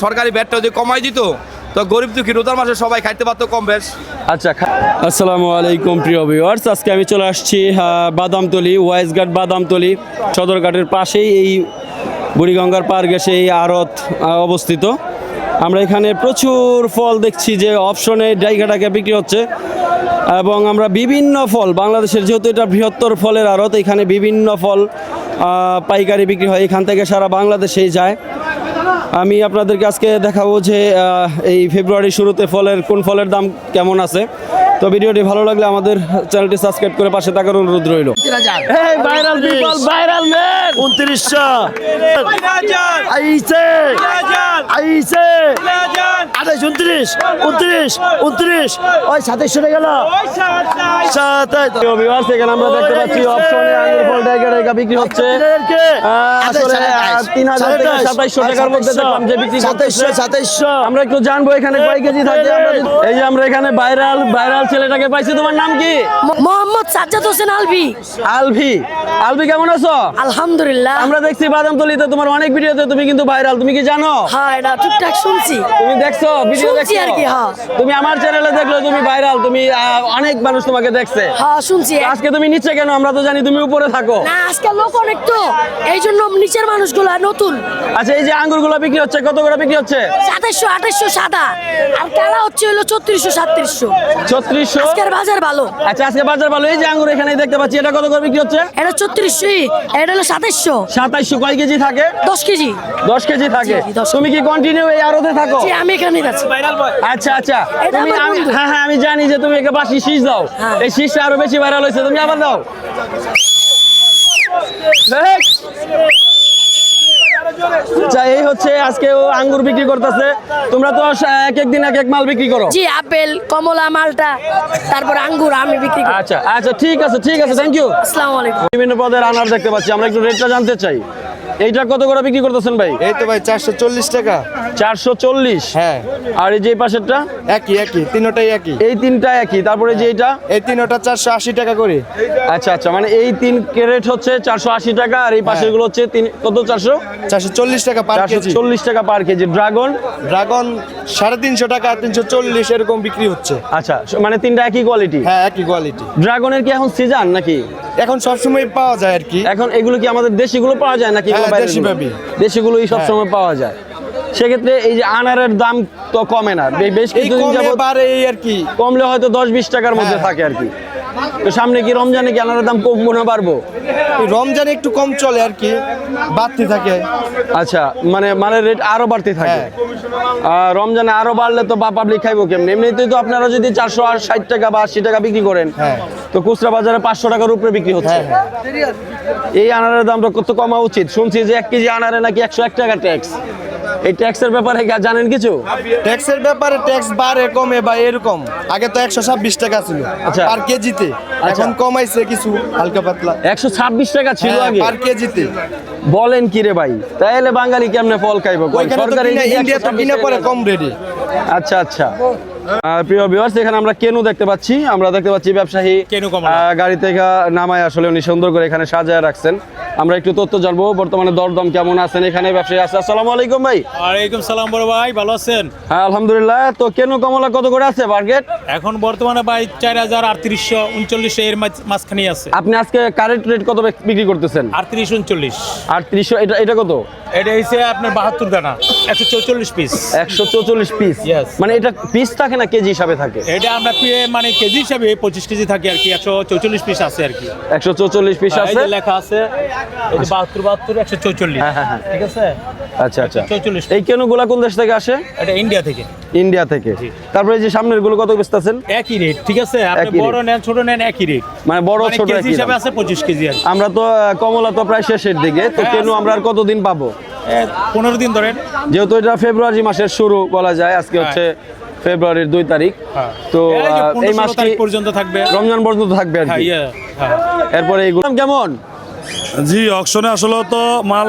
সরকারি ব্যাটটা যদি কমাই দিত তো গরিব দুঃখী রোজার মাসে সবাই খাইতে পারতো কম বেশ। আচ্ছা, আসসালামু আলাইকুম প্রিয় ভিউয়ার্স, আজকে আমি চলে আসছি বাদামতলি, ওয়াইজঘাট বাদামতলি সদরঘাটের পাশেই এই বুড়িগঙ্গার পার ঘেঁষে এই আড়ত অবস্থিত। আমরা এখানে প্রচুর ফল দেখছি যে অপশনে ডাইঘাটাকে বিক্রি হচ্ছে এবং আমরা বিভিন্ন ফল, বাংলাদেশের যেহেতু এটা বৃহত্তর ফলের আড়ত, এখানে বিভিন্ন ফল পাইকারি বিক্রি হয়, এখান থেকে সারা বাংলাদেশেই যায়। আমি আপনাদেরকে আজকে দেখাবো যে এই ফেব্রুয়ারির শুরুতে কোন ফলের দাম কেমন আছে। তো ভিডিওটি ভালো লাগলে আমাদের চ্যানেলটি সাবস্ক্রাইব করে পাশে থাকার অনুরোধ রইল। ভাইরাল পিপল, ভাইরাল ম্যান 2900 আইছে আইছে 28 29 29 ওই 2700 টাকা গেল 27। ভিউয়ার্স, এখানে আমরা দেখতে পাচ্ছি অপশনে আঙ্গুর ফল ডাইঘাটা বিক্রি হচ্ছে আসলে 3000 থেকে 2700 টাকার মধ্যে দেখলাম যে বিক্রি 2700। আমরা একটু জানবো এখানে কয় কেজি থাকে। এই যে আমরা এখানে ভাইরাল ছেলেটাকে পাইছি। তোমার নাম কি? মোহাম্মদ সাজ্জাদ হোসেন আলভি। আলভি কেমন আছো? আলহামদুলিল্লাহ। আমরা দেখছি বাদামতলিতে তোমার অনেক ভিডিওতে তুমি কিন্তু ভাইরাল, তুমি কি জানো? হ্যাঁ, এটা টুকটাক শুনছি। তুমি দেখছো ভিডিও? দেখছো আর কি? হ্যাঁ। তুমি আমার চ্যানেলে দেখলো তুমি ভাইরাল, তুমি অনেক মানুষ তোমাকে দেখছে। হ্যাঁ, শুনছি। আজকে তুমি নিচে কেন? আমরা তো জানি তুমি উপরে থাকো। না, আজকে লোক অনেক তো, এই জন্য নিচের মানুষগুলো নতুন। আচ্ছা, এই যে আঙ্গুরগুলো বিক্রি হচ্ছে কত করে বিক্রি হচ্ছে? 2700 2800 সাদা, আর কালা হচ্ছে হলো 3400 3700। 3600। আজকের বাজার ভালো। আচ্ছা, আজকে বাজার ভালো। এই যে আঙ্গুর এখানে দেখতে পাচ্ছি, এটা কত করে বিক্রি হচ্ছে? এটা 3400, এটা হলো 2700। 2700। কয় কেজি থাকে? 10 কেজি। 10 কেজি থাকে। জি, 10 তুমি কি কন্টিনিউ এই আড়তে থাকো? জি, আমি এখানেই আছি। আচ্ছা আচ্ছা, এটা তুমি আমার বন্ধু। হ্যাঁ আমি জানি যে তুমি একে বাসি শীষ দাও। হ্যাঁ। এই শীষটা আরো বেশি ভাইরাল হয়েছে, তুমি আবার দাও। আচ্ছা, এই হচ্ছে আজকে ও আঙ্গুর বিক্রি করতেছে। তোমরা তো এক এক দিন এক এক মাল বিক্রি করো। জি, আপেল, কমলা, মালটা, তারপর আঙ্গুর আমি বিক্রি করি। আচ্ছা আচ্ছা, ঠিক আছে থ্যাংক ইউ। আসসালামু আলাইকুম। বিভিন্ন পদের আনার দেখতে পাচ্ছি, আমরা একটু রেটটা জানতে চাই। এইটা কত করে বিক্রি করতেছেন ভাই? এই তো ভাই 440 টাকা। 440। হ্যাঁ। আর এই যে পাশেরটা? একই তিনটাই একই। এই তিনটা একই। তারপরে যে এটা? এই তিনটা 480 টাকা করে। আচ্ছা আচ্ছা, মানে এই 3 ক্যারেট হচ্ছে 480 টাকা, আর এই পাশেরগুলো হচ্ছে কত? 440 টাকা পার কেজি। 440 টাকা পার কেজি। ড্রাগন 350 টাকা 340 এরকম বিক্রি হচ্ছে। আচ্ছা, মানে তিনটা একই কোয়ালিটি? হ্যাঁ, একই কোয়ালিটি। ড্রাগনের কি এখন সিজন নাকি? এখন সবসময় পাওয়া যায় আর কি। এখন এগুলো কি আমাদের দেশিগুলো পাওয়া যায় নাকি? দেশিগুলোই সবসময় পাওয়া যায়। সেক্ষেত্রে এই যে আনারের দাম তো কমে না, বেশ কিছুদিন যাবত এই আর কি কমলে হয়তো 10-20 টাকার মধ্যে থাকে আর কি। তো সামনে কি রমজানে কি আনারের দাম কমবো না বাড়বো? রমজানে একটু কম চলে আর কি, বাড়তে থাকে। আচ্ছা, মানে মালের রেট আরো বাড়তে থাকে। রমজানে আরো বাড়লে তো পাবলিক খাইবো কেমনি? এমনিতেই তো আপনারা যদি 460 টাকা বা 80 টাকা বিক্রি করেন, তো খুচরা বাজারে 500 টাকার উপরে বিক্রি হচ্ছে। এই আনারের দামটা কত কমা উচিত? শুনছি যে 1 কেজি আনারে নাকি 101 টাকা ট্যাক্স। এই ট্যাক্সের ব্যাপারে জানেন কিছু? ট্যাক্সের ব্যাপারে ট্যাক্স বাড়ে কমে বা এরকম। আগে তো 126 টাকা ছিল পার কেজিতে, এখন কমাইছে কিছু হালকা পাতলা। 126 টাকা ছিল আগে পার কেজিতে। বলেন কি রে ভাই? তাহলে বাঙালি কেমনে ফল খাইবো? সরকারি ইন্ডিয়া তো কিনা পরে কম রেটে। আচ্ছা আচ্ছা, প্রিয় ভিউয়ার্স, এখানে আমরা কেনু দেখতে পাচ্ছি। আমরা দেখতে পাচ্ছি ব্যবসায়ী গাড়ি থেকে নামায় আসলে উনি সুন্দর করে এখানে সাজায় রাখছেন। আমরা একটু তথ্য জানবো বর্তমানে দরদাম কেমন আছেন। এখানে ব্যবসায়ী আছে। আসসালামু আলাইকুম ভাই। ওয়ালাইকুম সালাম বড় ভাই, ভালো আছেন? হ্যাঁ আলহামদুলিল্লাহ। তো কেনু কমলা কত করে আছে মার্কেট এখন বর্তমানে ভাই 4000 3800 এর মাঝখানে আছে। আপনি আজকে কারেন্ট রেট কত বিক্রি করতেছেন? 38 39। 3800। এটা কত? এটা হইছে আপনার 72 দানা, 144 পিস। 144 পিস? Yes. মানে এটা পিস থাকে না কেজি হিসাবে থাকে? এটা আমরা মানে কেজি হিসাবে 25 কেজি থাকে আর কি। 144 পিস আছে আর কি। 144 পিস আছে। এই যে লেখা আছে, এই যে 72 144। হ্যাঁ, ঠিক আছে। আচ্ছা আচ্ছা, 144। এই কেনুগুলা কোন দেশ থেকে আসে? এটা ইন্ডিয়া থেকে। ইন্ডিয়া থেকে। তারপরে এই যে সামনের গুলো কত বেচতেছেন? একই রেট, ঠিক আছে। আপনি বড় নেন ছোট নেন একই রেট, মানে বড় ছোট কেজি হিসাবে আছে 25 কেজি আর কি। আমরা তো কমলা তো প্রায় শেষের দিকে, তো কেনু আমরা আর কতদিন পাবো? 15 দিন ধরেন, যেহেতু এটা ফেব্রুয়ারি মাসের শুরু বলা যায়, আজকে হচ্ছে ফেব্রুয়ারির 2 তারিখ। তো এই মাস পর্যন্ত থাকবে, রমজান পর্যন্ত থাকবে আর কি। এরপরে এইগুলো কেমন? জি, অকশনে আসলে তো মাল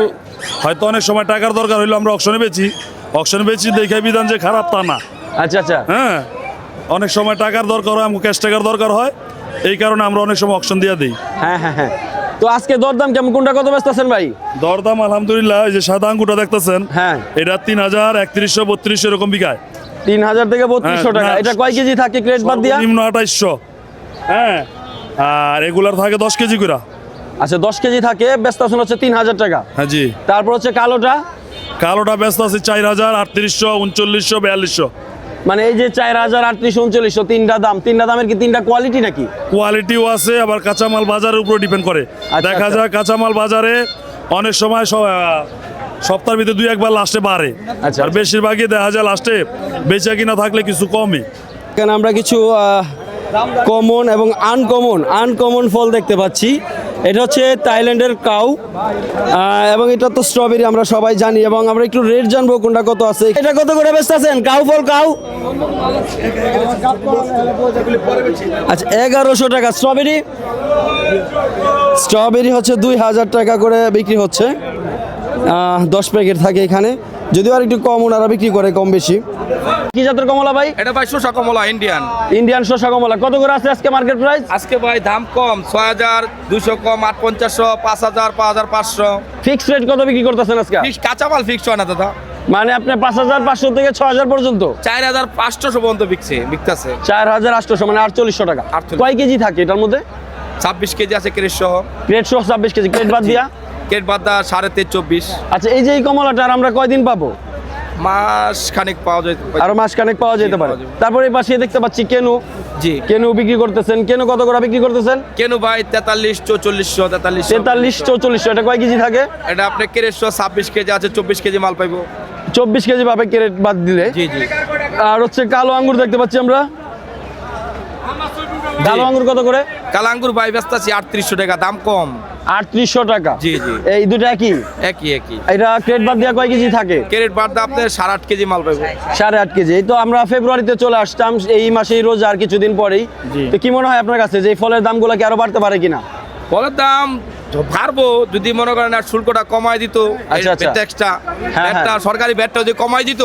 হয়তো অনেক সময় টাকার দরকার হইলো আমরা অকশনে বেচি দেখে বিধান যে খারাপ তা না। আচ্ছা আচ্ছা, হ্যাঁ, অনেক সময় টাকার দরকার হয়, আমাকে ক্যাশ টাকার দরকার হয়, এই কারণে আমরা অনেক সময় অকশন দিয়ে দিই। হ্যাঁ হ্যাঁ হ্যাঁ। তো আজকে দরদাম কেমন, কোনটা কত ব্যস্ত আছেন ভাই? দরদাম আলহামদুলিল্লাহ, এই যে সাদা আঙ্গুরটা দেখতেছেন, হ্যাঁ, এটা 3000, 3100, 3200 এরকম বিকায়। 3000 থেকে 3200 টাকা। হ্যাঁ, এটা কয় কেজি থাকে ক্রেট বাদ দিয়া? নিম্ন 2800। হ্যাঁ, আর রেগুলার থাকে 10 কেজি করে। আচ্ছা 10 কেজি থাকে, ব্যস্ত আছেন হচ্ছে 3000 টাকা। হ্যাঁ জি। তারপর হচ্ছে কালোটা, কালোটা ব্যস্ত আছে 4000, 3800, 3900, 4200। মানে এই যে 4000, 3800, 3900 তিনটা দাম, তিনটা দামের কি তিনটা কোয়ালিটি নাকি? কোয়ালিটিও আছে, আবার কাঁচামাল বাজারের উপর ডিপেন্ড করে। দেখা যায় কাঁচামাল বাজারে অনেক সময় সপ্তাহের ভিতরে 2 একবার লাস্টে বাড়ে, আচ্ছা। আর বেশিরভাগই দেখা যায় লাস্টে বেচা কিনা থাকলে কিছু কমই। এখানে আমরা কিছু কমন এবং আনকমন ফল দেখতে পাচ্ছি। এটা হচ্ছে থাইল্যান্ডের কাউ, এবং এটা তো স্ট্রবেরি আমরা সবাই জানি, এবং আমরা একটু রেট জানবো কোনটা কত আছে। এটা কত করে বেচতেছেন কাউ ফল? কাউ আচ্ছা 1100 টাকা। স্ট্রবেরি হচ্ছে 2000 টাকা করে বিক্রি হচ্ছে। 10 প্যাকেট থাকে এখানে, যদিও আর একটু কম ওনারা বিক্রি করে কম বেশি। কি জাতের কমলা ভাই? এটা ভাই শসা কমলা ইন্ডিয়ান শসা কমলা কত করে আছে আজকে মার্কেট প্রাইস? আজকে ভাই দাম কম, 6200 কম, 8500, 5000, 5500। ফিক্সড রেট কত বিক্রি করতেছেন আজকে? ফিক্স কাঁচামাল ফিক্স হয় না দাদা, মানে আপনি 5500 থেকে 6000 পর্যন্ত, 4500 পর্যন্ত বিকতেছে। 4800, মানে 4800 টাকা। 4800 কয় কেজি থাকে এটার মধ্যে? 26 কেজি আছে ক্রেট সহ। ক্রেট সহ 26 কেজি, ক্রেট বাদ দিয়া? ক্রেট বাদ দা 23.5 24। আচ্ছা এই যে এই কমলাটা আর আমরা কয়দিন পাবো? মাস খানিক পাওয়া যায়, আরো মাস কানেক পাওয়া যেতে পারে। পাওয়া যাবে। তারপরে এই পাশে দেখতে পাচ্ছি কেনু, জি। কেনু বিক্রি করতেছেন। কেনু কত করে বিক্রি করতেছেন? কেন ভাই 43 4400, 4300, 43 4400। এটা কয় কেজি থাকে? এটা আপনি ক্রেট সহ 26 কেজি আছে, 24 কেজি মাল পাইবো। 24 কেজি পাবে ক্রেট বাদ দিলে। জি জি। আর হচ্ছে কালো আঙ্গুর দেখতে পাচ্ছি আমরা, কালো আঙ্গুর কত করে? কালাঙ্গুর ভাই ব্যস্ত আছি 3800 টাকা, দাম কম। 3800 টাকা। জি জি। এই দুটো একই? একই। এটা ক্রেট বাদ দিয়া কয় কেজি থাকে? ক্রেট বাদ দা আপনি 8.5 কেজি মাল পাইবো। 8.5 কেজি। এই তো আমরা ফেব্রুয়ারিতে চলে আসতাম, এই মাসেই রোজ আর কিছুদিন পরেই। তো কি মনে হয় আপনার কাছে যে এই ফলের দামগুলো কি আরো বাড়তে পারে কিনা? ফলের দাম পারবো যদি মনে করেন আর শুল্কটা কমায় দিত, আচ্ছা, আচ্ছা। ট্যাক্সটা, হ্যাঁ, ব্যাটটা, সরকারি ব্যাটটা যদি কমায় দিত,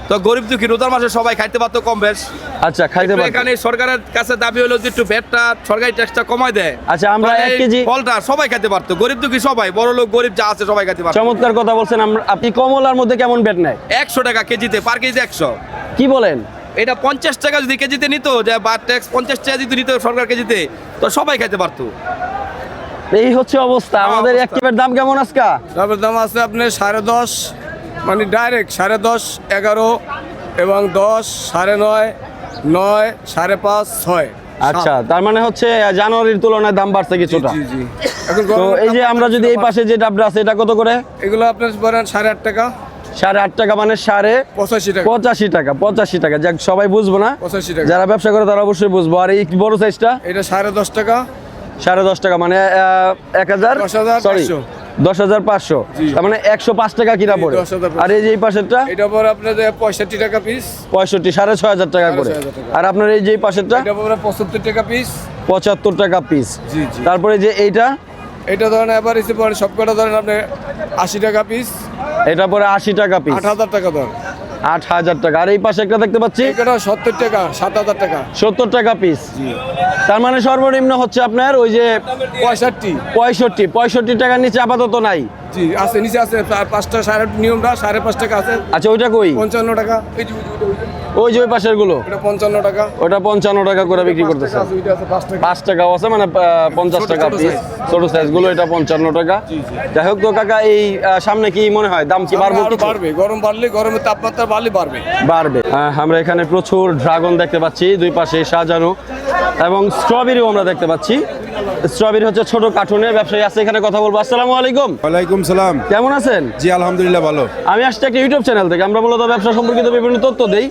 তো গরিব দুঃখী রোজার মাসে সবাই খাইতে পারতো কম বেশ। আচ্ছা খাইতে পারে। এখানে সরকারের কাছে দাবি হলো যে একটু ব্যাটটা, সরকারি ট্যাক্সটা কমায় দেয়। আচ্ছা আমরা তাহলে 1 কেজি ফলটা সবাই খেতে পারতো, গরিব দুঃখী সবাই, বড় লোক গরিব যা আছে সবাই খেতে পারতো। চমৎকার কথা বলছেন। আপনি কমলার মধ্যে কেমন বেট নেয়? 100 টাকা কেজিতে, পার কেজি 100। কি বলেন? এটা 50 টাকা যদি কেজিতে নিত, যে বা ট্যাক্স 50 টাকা যদি নিত সরকার কেজিতে, তো সবাই খেতে পারতো। এই হচ্ছে অবস্থা। আমাদের এক কেজির দাম কেমন আজকে? ডাবের দাম আছে আপনার 10.5, মানে ডাইরেক্ট 10.5, 11 এবং 10, 9.5, 9, 5.5, 6। আচ্ছা তার মানে হচ্ছে জানুয়ারির তুলনায় দাম বাড়ছে কিছুটা। জি জি। এখন তো এই যে আমরা যদি এই পাশে যে ডাবটা আছে এটা কত করে? এগুলো আপনার বলেন 8.5 টাকা। 8.5 টাকা, মানে 85 টাকা। 85 টাকা। 85 টাকা, যাক সবাই বুঝবো না, 85 টাকা। যারা ব্যবসা করে তারা অবশ্যই বুঝবো। আর এই বড় সাইজটা এটা 10.5 টাকা। 10.5 টাকা, মানে 1000, 10,500 সরি 10,500, তার মানে 105 টাকা কিনা পড়ে। 10,500 আর এই যে এই পাশেরটা এটা পরে আপনার 65 টাকা পিস। 65, 6,500 টাকা করে। 6,500 টাকা। আর আপনার এই যে এই পাশেরটা এটা পরে 75 টাকা পিস। 75 টাকা পিস। জি জি। তারপরে যে এইটা, এটা ধরেন এবার এসে পরে সবকটা ধরেন আপনি 80 টাকা পিস। এটা পরে 80 টাকা পিস, 8,000 টাকা ধরেন। 8,000 টাকা। আর এই পাশে একটা দেখতে পাচ্ছি এটা 70 টাকা, 7,000 টাকা। 70 টাকা পিস। তার মানে সর্বনিম্ন হচ্ছে আপনার ওই যে 65 টাকার নিচে আপাতত নাই। জি আছে, নিচে আছে 5টা, নিয়মটা 5.5 টাকা আছে। আচ্ছা ওইটা কই? 55 টাকা। এই যে ওই যে ওই পাশের গুলো, এটা 55 টাকা। ওটা 55 টাকা করে বিক্রি করতেছে। 5 টাকাও আছে, মানে 50 টাকা পিস। ছোট সাইজ গুলো এটা 55 টাকা। যাই হোক তো কাকা, এই সামনে কি মনে হয় দাম কি বাড়বে? আরো বাড়বে, গরম বাড়লে, গরমের তাপমাত্রা বাড়লে বাড়বে। আমরা এখানে প্রচুর ড্রাগন দেখতে পাচ্ছি, দুই পাশে সাজানো, এবং স্ট্রবেরিও আমরা দেখতে পাচ্ছি। স্ট্রবেরি হচ্ছে ছোট কার্টুনে। ব্যবসায়ী আছে এখানে, কথা বলবো। আসসালামু আলাইকুম। ওয়ালাইকুম সালাম। কেমন আছেন? জি আলহামদুলিল্লাহ ভালো। আমি আসছি একটা ইউটিউব চ্যানেল থেকে, আমরা মূলত ব্যবসা সম্পর্কিত বিভিন্ন তথ্য দেই।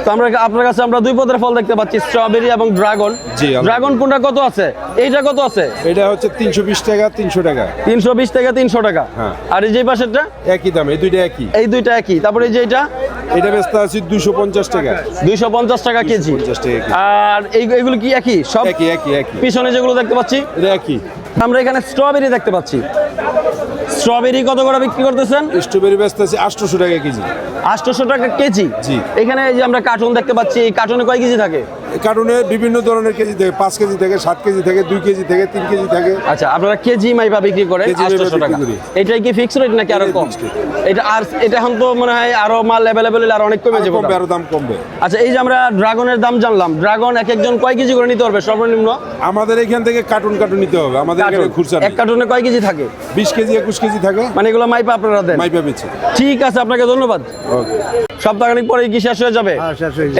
তো আমরা আপনার কাছে আমরা 2 পদের ফল দেখতে পাচ্ছি, স্ট্রবেরি এবং ড্রাগন। জি, ড্রাগন কোনটা কত আছে? এইটা কত আছে? এটা হচ্ছে 320 টাকা, 300 টাকা। 320 থেকে 300 টাকা। হ্যাঁ। আর এই যে পাশেরটা? একই দাম, এই দুইটা একই। এই দুইটা একই। তারপরে এই যে এটা? এটা ব্যস্ত আছে 250 টাকা। 250 টাকা কেজি। 250 টাকা কেজি। আর এইগুলো কি একই সব? একই। পিছনে যেগুলো দেখতে পাচ্ছি এটা একই। আমরা এখানে স্ট্রবেরি দেখতে পাচ্ছি। স্ট্রবেরি কত করে বিক্রি করতেছেন? স্ট্রবেরি ব্যস্ত আছে 800 টাকা কেজি। 800 টাকা কেজি। জি। এখানে এই যে আমরা কার্টুন দেখতে পাচ্ছি, এই কার্টুনে কয় কেজি থাকে? কার্টুনে বিভিন্ন ধরনের কেজি থেকে 5 কেজি থেকে 7 কেজি থেকে 2 কেজি থেকে 3 কেজি থেকে আচ্ছা, আপনারা কেজি মাইপা বিক্রি করেন কেজি মাইপা 800 টাকা। বিক্রি করি। এটাই কি ফিক্সড রেট নাকি আরো এটাই কম? fixed rate। এটা আর এটা এখন তো মনে হয় আরো মাল অ্যাভেলেবল হলে আর অনেক কমে যাবে। কমবে, আরো দাম কমবে। আচ্ছা, এই যে আমরা ড্রাগনের দাম জানলাম, ড্রাগন এক একজন কয় কেজি করে নিতে পারবে সর্বনিম্ন? আমাদের এখান থেকে কার্টুন নিতে হবে, আমাদের এখানে খুচরা এক কার্টুনে কয় কেজি থাকে? 20 কেজি 21 কেজি থাকে, মানে এগুলো মাইপা আপনারা দেন? মাইপা বেচে। ঠিক আছে, আপনাকে ধন্যবাদ। ওকে। সপ্তাহখানিক পরে কি শেষ হয়ে যাবে?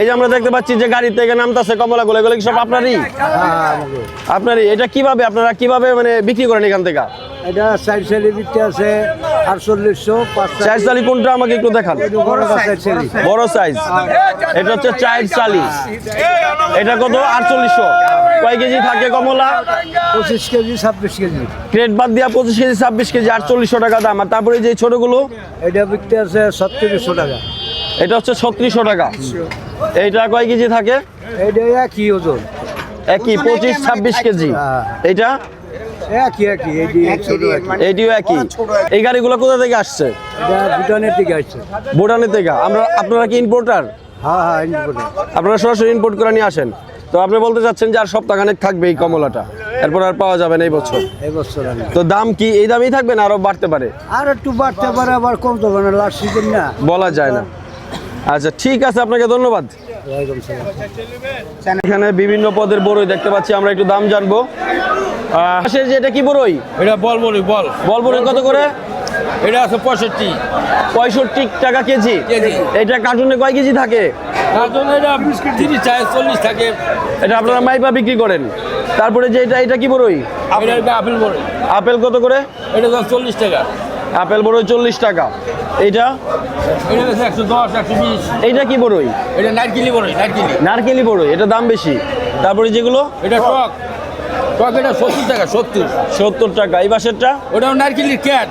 এই যে আমরা দেখতে পাচ্ছি যে গাড়ি থেকে নামতেছে কমলাগুলো, এগুলো কি সব আপনারই? আপনারই। এটা কিভাবে আপনারা কিভাবে মানে বিক্রি করেন এখান থেকে? এটা সাইড সাইডে বিক্রি আছে 4800 চার চালি কোনটা আমাকে একটু দেখান। বড় সাইজ, এটা হচ্ছে চার চালি। এটা কত? 4800। কয় কেজি থাকে কমলা? 25 কেজি 26 কেজি। ক্রেট বাদ দিয়া 25 কেজি 26 কেজি 4800 টাকা দাম। আর তারপরে যে ছোটগুলো, এটা বিক্রি আছে 3700 টাকা। এটা হচ্ছে 3600 টাকা। এইটা কয় কেজি থাকে? এটা একই ওজন, একই 25-26 কেজি। এইটা একই এই ছোট একই। এইটিও একই। এই গাড়িগুলো কোথা থেকে আসছে? এটা ভুটানের দিকে আসছে। ভুটানের থেকে। আপনারা কি ইম্পোর্টার? হ্যাঁ ইনপুট। আপনারা সরাসরি ইম্পোর্ট করে নিয়ে আসেন। তো আপনি বলতে চাচ্ছেন যে আর সপ্তাহখানেক থাকবে এই কমলাটা, এরপর আর পাওয়া যাবে না এই বছর? এই বছর তো দাম কি এই দামেই থাকবে না আরো বাড়তে পারে? আর একটু বাড়তে পারে, আবার কমতে পারে, লাস্ট সিজন না। বলা যায় না। আচ্ছা, ঠিক আছে, আপনাকে ধন্যবাদ। ওয়ালাইকুম সালাম। এখানে বিভিন্ন পদের বড়ই দেখতে পাচ্ছি, আমরা একটু দাম জানবো। পাশের যে এটা কি বড়ই? এটা বল বলি বল বল বড়ই কত করে? এটা আছে 65 টাকা কেজি। এটা কার্টুনে কয় কেজি থাকে? কার্টন এটা 30-40 থাকে। এটা আপনারা মাইপা বিক্রি করেন। তারপরে যে এটা কি বড়ই? এটা আপেল বড়, আপেল কত করে? এটা 40 টাকা। আপেল বড়ই 40 টাকা। এইটা এটা 110-120। এইটা কি বড়ই? এটা নারকেলি বড়, নারকেলি। নারকেলি বড়ই, এটা দাম বেশি। তারপরে যেগুলো এটা টক এটা 70 টাকা। 70 টাকা। এই পাশেরটা ওটাও নারকেলির ক্যাট,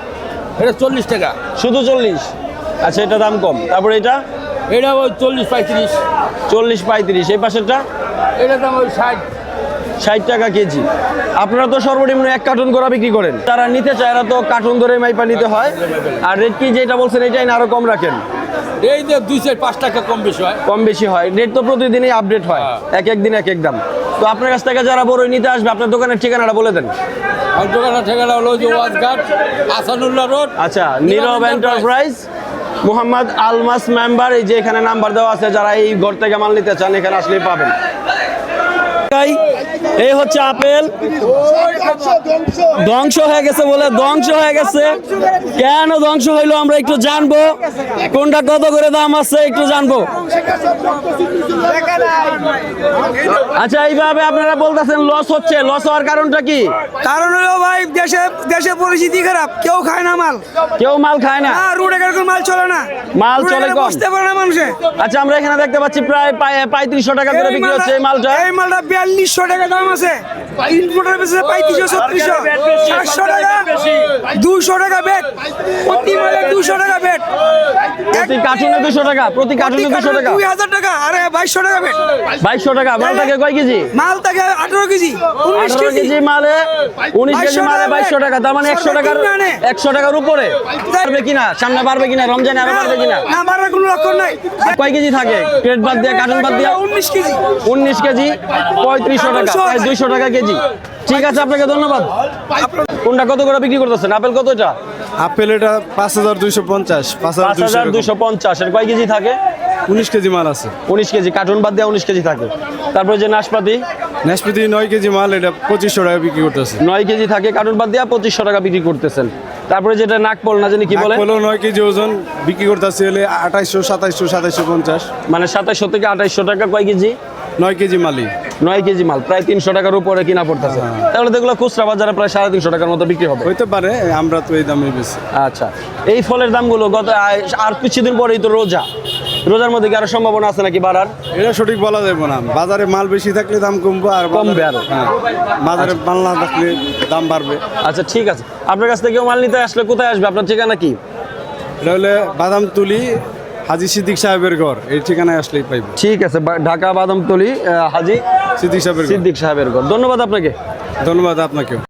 এটা 40 টাকা। শুধু 40? আচ্ছা, এটা দাম কম। তারপরে এটা এটা ওই 40-35। 40-35। এই পাশেরটা এটা দাম ওই 60 টাকা কেজি। আপনারা তো সর্বনিম্ন এক কার্টুন করে বিক্রি করেন। যারা নিতে চায় এরা তো কার্টুন ধরে মাইপা নিতে হয়। আর রেট কি যেটা বলছেন এটাই না আরো কম রাখেন? এই যে 2-5 টাকা কম বেশি হয়। কম বেশি হয়। রেট তো প্রতিদিনই আপডেট হয়, এক এক দিন এক এক দাম। তো আপনার কাছ থেকে যারা বড়ই নিতে আসবে, আপনার দোকানের ঠিকানাটা বলে দেন। আর দোকানের ঠিকানা হলো যে ওয়াজঘাট আসানুল্লাহ রোড। আচ্ছা, নীরব এন্টারপ্রাইজ, মোহাম্মদ আলমাস মেম্বার। এই যে এখানে নাম্বার দেওয়া আছে, যারা এই ঘর থেকে মাল নিতে চান এখানে আসলেই পাবেন। এই হচ্ছে আপেল, ধ্বংস হয়ে গেছে বলে ধ্বংস হয়ে গেছে। কেন ধ্বংস হইলো আমরা একটু জানবো, কোনটা কত করে দাম আছে একটু জানবো। আচ্ছা, এইভাবে আপনারা বলতেছেন লস হচ্ছে, লস হওয়ার কারণটা কি? কারণ হলো ভাই দেশে পরিস্থিতি খারাপ, কেউ খায় না মাল। কেউ মাল খায় না, রোডে কোনো মাল চলে না, মাল চলে কম। বসতে পারে না মানুষে। আচ্ছা, আমরা এখানে দেখতে পাচ্ছি প্রায় 3500 টাকা করে বিক্রি হচ্ছে এই মালটা। এই মালটা 4200 টাকা দাম আছে। ইনপুটের বেশি 3500-3600, 700 টাকা, 200 টাকা বেট। প্রতি মালে 200 টাকা বেট। প্রতি কার্টুনে 200 টাকা, প্রতি কার্টুনে 200 টাকা, 2000 টাকা। আরে 2200 টাকা বেট। 2200 টাকা। মাল থাকে কয় কেজি? মাল থাকে 18 কেজি, 19 18 কেজি মালে 19 কেজি মালে 2200 টাকা। তার মানে 100 টাকার উপরে পারবে কিনা, সামনে পারবে কিনা, রমজানে আরো পারবে কিনা? না, পারার কোনো লক্ষণ নাই। কয় কেজি থাকে ক্রেট বাদ দিয়ে, কার্টুন বাদ দিয়ে? 19 কেজি। 19 কেজি 3500 টাকা, প্রায় 200 টাকা কেজি। ঠিক আছে, আপনাকে ধন্যবাদ। কোনটা কত করে বিক্রি করতেছেন? আপেল কত এটা? আপেল এটা 5250। 5250। এর কয় কেজি থাকে? 19 কেজি মাল আছে। 19 কেজি, কার্টুন বাদ দিয়ে 19 কেজি থাকে। তারপরে যে নাশপাতি, নাশপাতি 9 কেজি মাল, এটা 2500 টাকা বিক্রি করতেছে। 9 কেজি থাকে, কার্টুন বাদ দিয়ে 2500 টাকা বিক্রি করতেছেন। তারপরে যেটা নাকপল না জানি কি বলে, হলো 9 কেজি ওজন, বিক্রি করতেছে হলে 2800, 2700, 2750। মানে 2700 থেকে 2800 টাকা। কয় কেজি? 9 কেজি মালই। 9 কেজি মাল, প্রায় 300 টাকার উপরে কিনা পড়তেছে। তাহলে দেখলো খুচরা বাজারে প্রায় 350 টাকার মতো বিক্রি হবে। হইতে পারে, আমরা তো এই দামে বেশি। আচ্ছা, এই ফলের দামগুলো গত আর কিছুদিন পরেই তো রোজার মধ্যে কি আরো সম্ভাবনা আছে নাকি বাড়ার? এটা সঠিক বলা যাবে না। বাজারে মাল বেশি থাকলে দাম কমবে, আর কমবে আরো। হ্যাঁ, বাজারে মাল না থাকলে দাম বাড়বে। আচ্ছা, ঠিক আছে। আপনার কাছ থেকে মাল নিতে আসলে কোথায় আসবে? আপনার ঠিকানা কি? এটা হলে বাদামতলি হাজী সিদ্দিক সাহেবের ঘর, এই ঠিকানায় আসলেই পাইবে। ঠিক আছে, ঢাকা বাদামতলি হাজী সিদ্দিক সাহেবের ঘর। সিদ্দিক সাহেবের ঘর। ধন্যবাদ আপনাকে। ধন্যবাদ আপনাকেও।